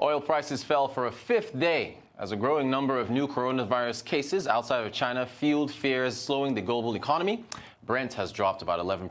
Oil prices fell for a fifth day as a growing number of new coronavirus cases outside of China fueled fears slowing the global economy. Brent has dropped about 11%.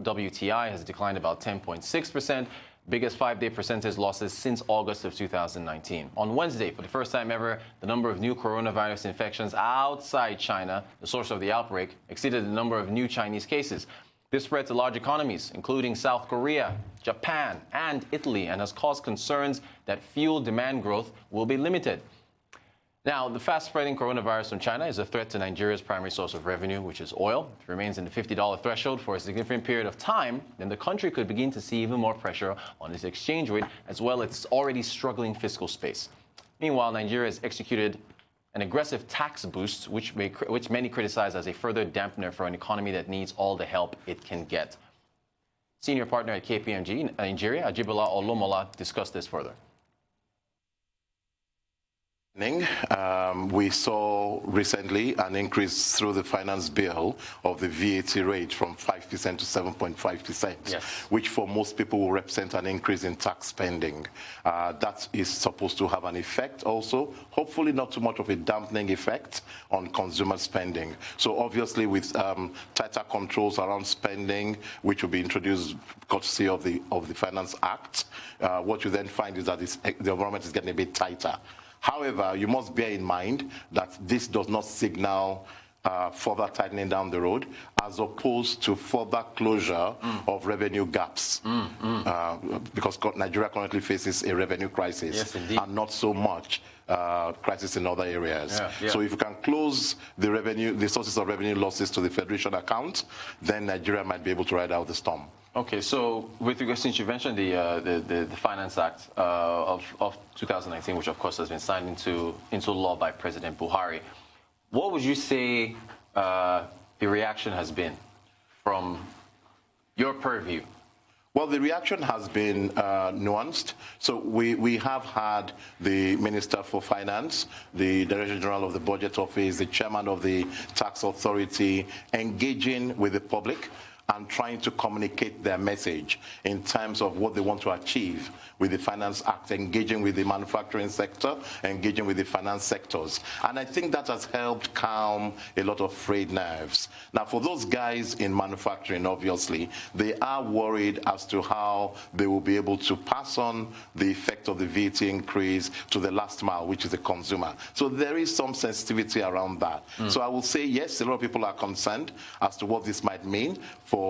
WTI has declined about 10.6%, biggest five-day percentage losses since August of 2019. On Wednesday, for the first time ever, the number of new coronavirus infections outside China, the source of the outbreak, exceeded the number of new Chinese cases. This spread to large economies, including South Korea, Japan, and Italy, and has caused concerns that fuel demand growth will be limited. Now, the fast-spreading coronavirus from China is a threat to Nigeria's primary source of revenue, which is oil. If it remains in the $50 threshold for a significant period of time, then the country could begin to see even more pressure on its exchange rate, as well as its already struggling fiscal space. Meanwhile, Nigeria has executed an aggressive tax boost, which many criticize as a further dampener for an economy that needs all the help it can get. Senior partner at KPMG Nigeria, Ajibola Olomola, discussed this further. We saw recently an increase through the finance bill of the VAT rate from 5% to 7.5%, yes, which for most people will represent an increase in tax spending. That is supposed to have an effect also, hopefully not too much of a dampening effect on consumer spending. So obviously with tighter controls around spending, which will be introduced courtesy of the Finance Act, what you then find is that the environment is getting a bit tighter. However, you must bear in mind that this does not signal further tightening down the road, as opposed to further closure of revenue gaps, because Nigeria currently faces a revenue crisis, yes, indeed, and not so much crisis in other areas. Yeah. So if you can close the sources of revenue losses to the Federation account, then Nigeria might be able to ride out the storm. Okay, so with regards, since you mentioned the Finance Act of 2019, which of course has been signed into law by President Buhari, what would you say the reaction has been from your purview? Well, the reaction has been nuanced. So we have had the Minister for Finance, the Director General of the Budget Office, the Chairman of the Tax Authority engaging with the public and trying to communicate their message in terms of what they want to achieve with the Finance Act, engaging with the manufacturing sector, engaging with the finance sectors. And I think that has helped calm a lot of frayed nerves. Now, for those guys in manufacturing, obviously, they are worried as to how they will be able to pass on the effect of the VAT increase to the last mile, which is the consumer. So there is some sensitivity around that. So I will say, yes, a lot of people are concerned as to what this might mean for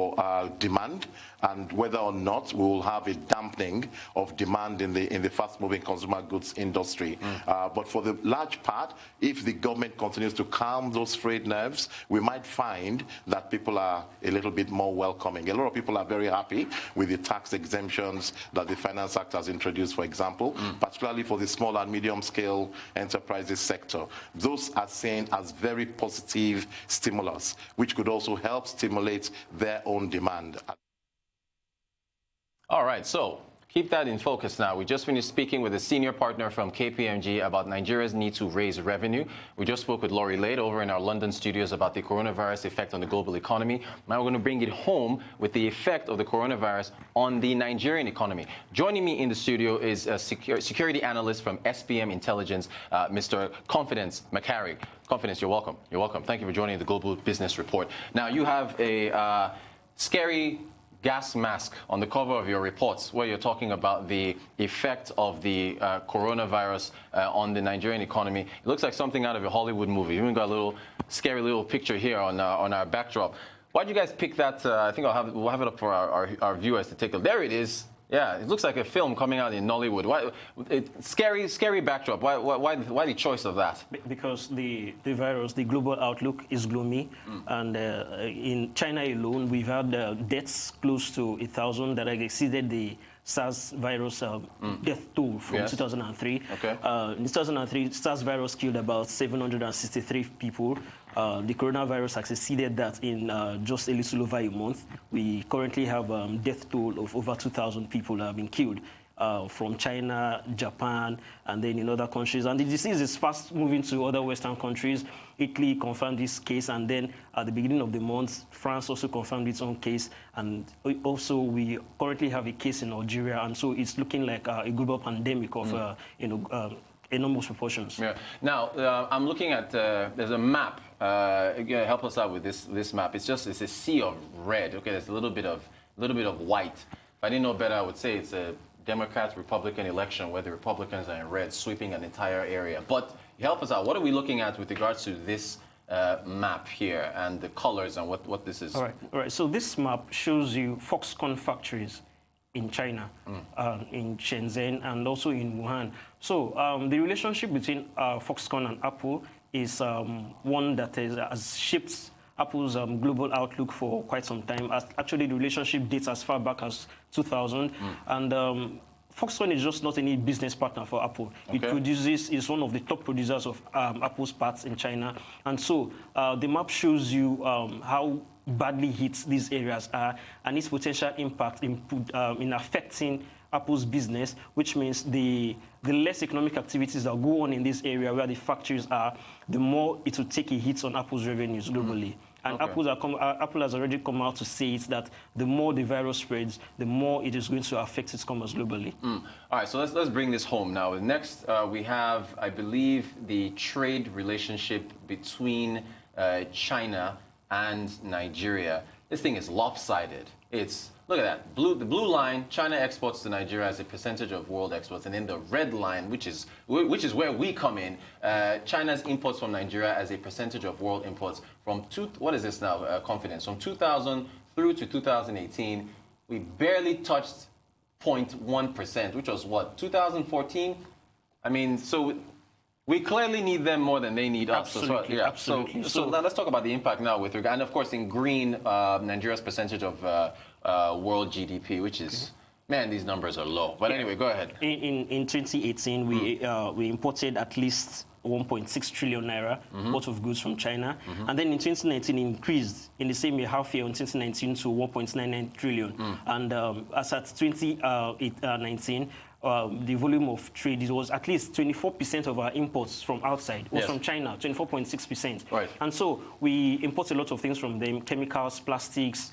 demand, and whether or not we will have a dampening of demand in the fast-moving consumer goods industry. But for the large part, if the government continues to calm those frayed nerves, we might find that people are a little bit more welcoming. A lot of people are very happy with the tax exemptions that the Finance Act has introduced, for example, particularly for the small and medium-scale enterprises sector. Those are seen as very positive stimulus, which could also help stimulate their own demand. All right, so keep that in focus now. We just finished speaking with a senior partner from KPMG about Nigeria's need to raise revenue. We just spoke with Laurie Lade over in our London studios about the coronavirus effect on the global economy. Now we're going to bring it home with the effect of the coronavirus on the Nigerian economy. Joining me in the studio is a security analyst from SBM Intelligence, Mr. Confidence Macharry. Confidence, you're welcome. You're welcome. Thank you for joining the Global Business Report. Now, you have a scary gas mask on the cover of your reports, where you're talking about the effect of the coronavirus on the Nigerian economy. It looks like something out of a Hollywood movie. You even got a little scary little picture here on our backdrop. Why did you guys pick that? I think we'll have it up for our viewers to take a look. There it is. Yeah, it looks like a film coming out in Nollywood. Why? Scary backdrop. Why the choice of that? Because the virus, the global outlook is gloomy, and in China alone, we've had deaths close to 1,000 that have exceeded the SARS virus death toll from 2003. Okay. In 2003, SARS virus killed about 763 people. The coronavirus has exceeded that in just a little over a month. We currently have death toll of over 2,000 people have been killed. from China, Japan, and then in other countries. And the disease is fast moving to other Western countries. Italy confirmed this case, and then at the beginning of the month, France also confirmed its own case. And also, we currently have a case in Algeria, and so it's looking like a global pandemic of, enormous proportions. Yeah. Now, I'm looking at, there's a map. Help us out with this map. It's a sea of red. Okay, there's a little bit of white. If I didn't know better, I would say it's a Democrat-Republican election where the Republicans are in red, sweeping an entire area. But help us out. What are we looking at with regards to this map here and the colors and what this is? All right. So this map shows you Foxconn factories in China, in Shenzhen, and also in Wuhan. So the relationship between Foxconn and Apple is one that has shaped Apple's global outlook for quite some time. Actually, the relationship dates as far back as 2000. And Foxconn is just not any business partner for Apple. Okay. Is one of the top producers of Apple's parts in China. And so the map shows you how badly hit these areas are and its potential impact in affecting Apple's business, which means the less economic activities that go on in this area where the factories are, the more it will take a hit on Apple's revenues globally. And okay. Apple has already come out to say it, that the more the virus spreads, the more it is going to affect its commerce globally. All right, so let's bring this home now. Next, we have, I believe, the trade relationship between China and Nigeria. This thing is lopsided. Look at that. The blue line, China exports to Nigeria as a percentage of world exports, and then the red line, which is where we come in, China's imports from Nigeria as a percentage of world imports from what is this now? Confidence from 2000 through to 2018, we barely touched 0.1%, which was what, 2014? I mean, so we clearly need them more than they need us. Absolutely, yeah. absolutely. So now let's talk about the impact now with regard, and of course in green, Nigeria's percentage of world GDP, which is, man, these numbers are low. But anyway, go ahead. In 2018, we imported at least 1.6 trillion naira worth of goods from China. And then in 2019, it increased in the same year, half year in 2019 to 1.99 trillion. And as at 2019, the volume of trade, it was at least 24% of our imports from outside was from China, 24.6%. Right. And so we import a lot of things from them, chemicals, plastics,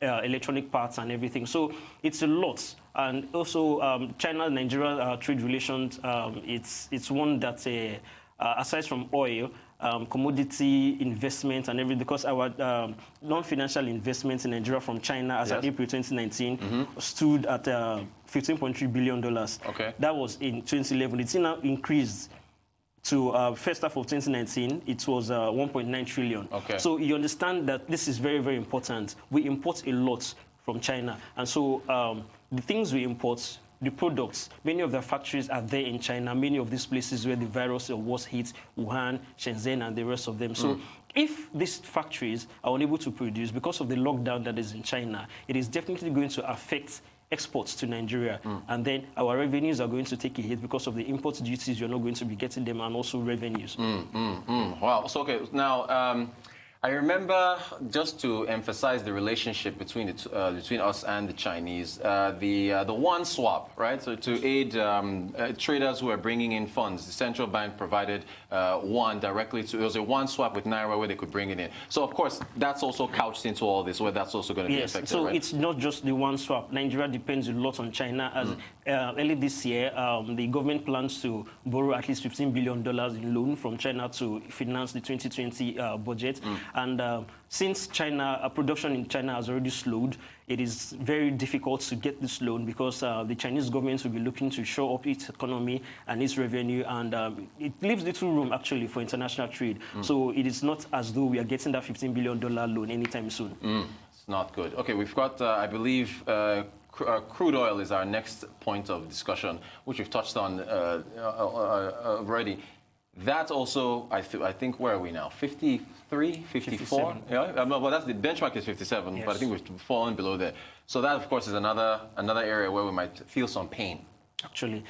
electronic parts and everything. So it's a lot. And also China-Nigeria trade relations, it's one that, aside from oil, commodity investment and everything, because our non-financial investments in Nigeria from China as of April 2019 stood at $15.3 billion. Okay. That was in 2011. It's now increased to first half of 2019, it was 1.9 trillion. Okay. So you understand that this is very, very important. We import a lot from China. And so the things we import, the products, many of the factories are there in China, many of these places where the virus was hit, Wuhan, Shenzhen, and the rest of them. So if these factories are unable to produce because of the lockdown that is in China, it is definitely going to affect exports to Nigeria. And then our revenues are going to take a hit because of the import duties. You're not going to be getting them, and also revenues. Wow. So, okay, now, I remember, just to emphasize the relationship between between us and the Chinese, the yuan swap, right? So to aid traders who are bringing in funds, the central bank provided yuan directly to. It was a yuan swap with naira where they could bring it in. So of course that's also couched into all this, where that's also going to be affected. So right? It's not just the yuan swap. Nigeria depends a lot on China. As early this year, the government plans to borrow at least $15 billion in loan from China to finance the 2020 budget. And since China, production in China has already slowed, it is very difficult to get this loan because the Chinese government will be looking to shore up its economy and its revenue, and it leaves little room actually for international trade. So it is not as though we are getting that $15 billion loan anytime soon. It's not good. Okay, we've got, I believe, crude oil is our next point of discussion, which we've touched on already. That also, I think, where are we now? 53, 54? 57. Yeah, well, that's the benchmark is 57, but I think we've fallen below there. So that, of course, is another area where we might feel some pain. Actually,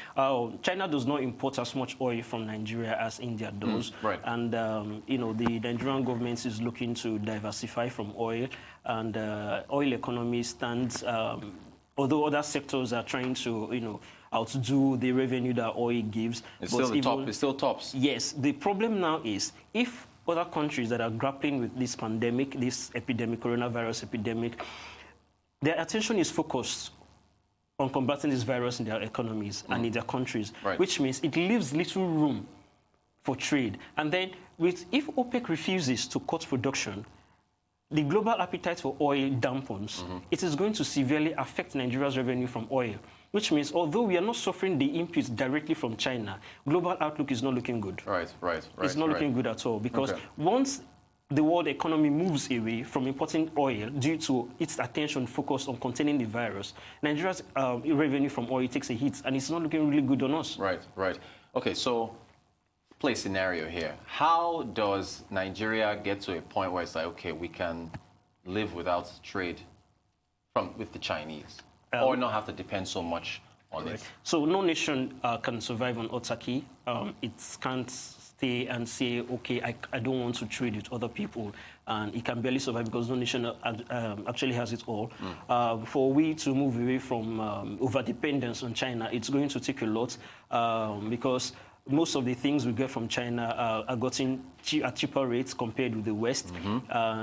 China does not import as much oil from Nigeria as India does. Right. And, the Nigerian government is looking to diversify from oil, and oil economy stands although other sectors are trying to, outdo the revenue that oil gives. It's still the top. It still tops. Yes. The problem now is if other countries that are grappling with this pandemic, this epidemic, coronavirus epidemic, their attention is focused on combating this virus in their economies and in their countries, which means it leaves little room for trade. And then if OPEC refuses to cut production, the global appetite for oil dampens. It is going to severely affect Nigeria's revenue from oil, which means although we are not suffering the inputs directly from China, global outlook is not looking good. Right. It's not looking good at all, because once the world economy moves away from importing oil due to its attention focused on containing the virus, Nigeria's revenue from oil takes a hit, and it's not looking really good on us. Right. Okay, so play scenario here. How does Nigeria get to a point where it's like, okay, we can live without trade with the Chinese, or not have to depend so much on it? So no nation can survive on autarky. It can't stay and say, okay, I don't want to trade with other people, and it can barely survive because no nation actually has it all. For we to move away from over-dependence on China, it's going to take a lot because most of the things we get from China are gotten at cheaper rates compared with the West.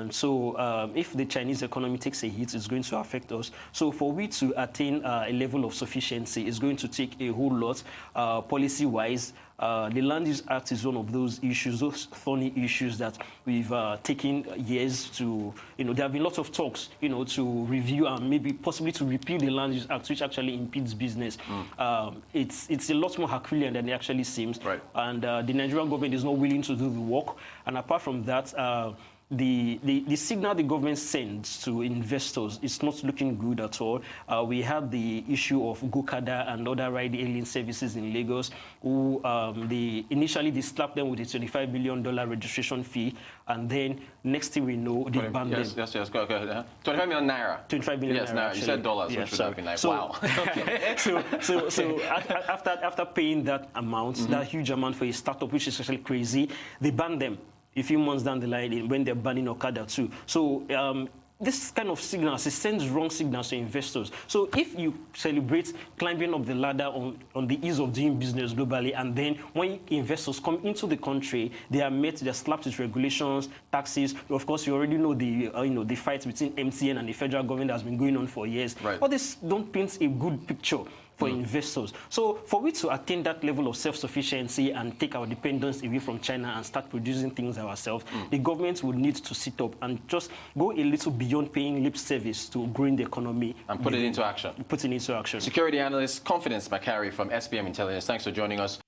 So if the Chinese economy takes a hit, it's going to affect us. So for we to attain a level of sufficiency, it's going to take a whole lot policy-wise. The Land Use Act is one of those issues, those thorny issues that we've taken years to, there have been lots of talks, to review and maybe possibly to repeal the Land Use Act, which actually impedes business. It's a lot more Herculean than it actually seems. And the Nigerian government is not willing to do the work. And apart from that, the signal the government sends to investors is not looking good at all. We had the issue of Gokada and other ride-hailing services in Lagos, who initially they slapped them with a $25 million registration fee, and then next thing we know, they banned them. Yes, go ahead. 25 million naira. 25 million naira. Naira. You said dollars, which would have been like, wow. So after paying that amount, that huge amount for a startup, which is actually crazy, they banned them a few months down the line when they're banning Okada too. So this kind of signals, it sends wrong signals to investors. So if you celebrate climbing up the ladder on the ease of doing business globally, and then when investors come into the country, they're slapped with regulations, taxes. Of course, you already know the fight between MTN and the federal government has been going on for years. All this don't paint a good picture for investors. So for we to attain that level of self-sufficiency and take our dependence away from China and start producing things ourselves, the government would need to sit up and just go a little beyond paying lip service to growing the economy. And put it into action. Put it into action. Security analyst, Confidence Macharry from SBM Intelligence. Thanks for joining us.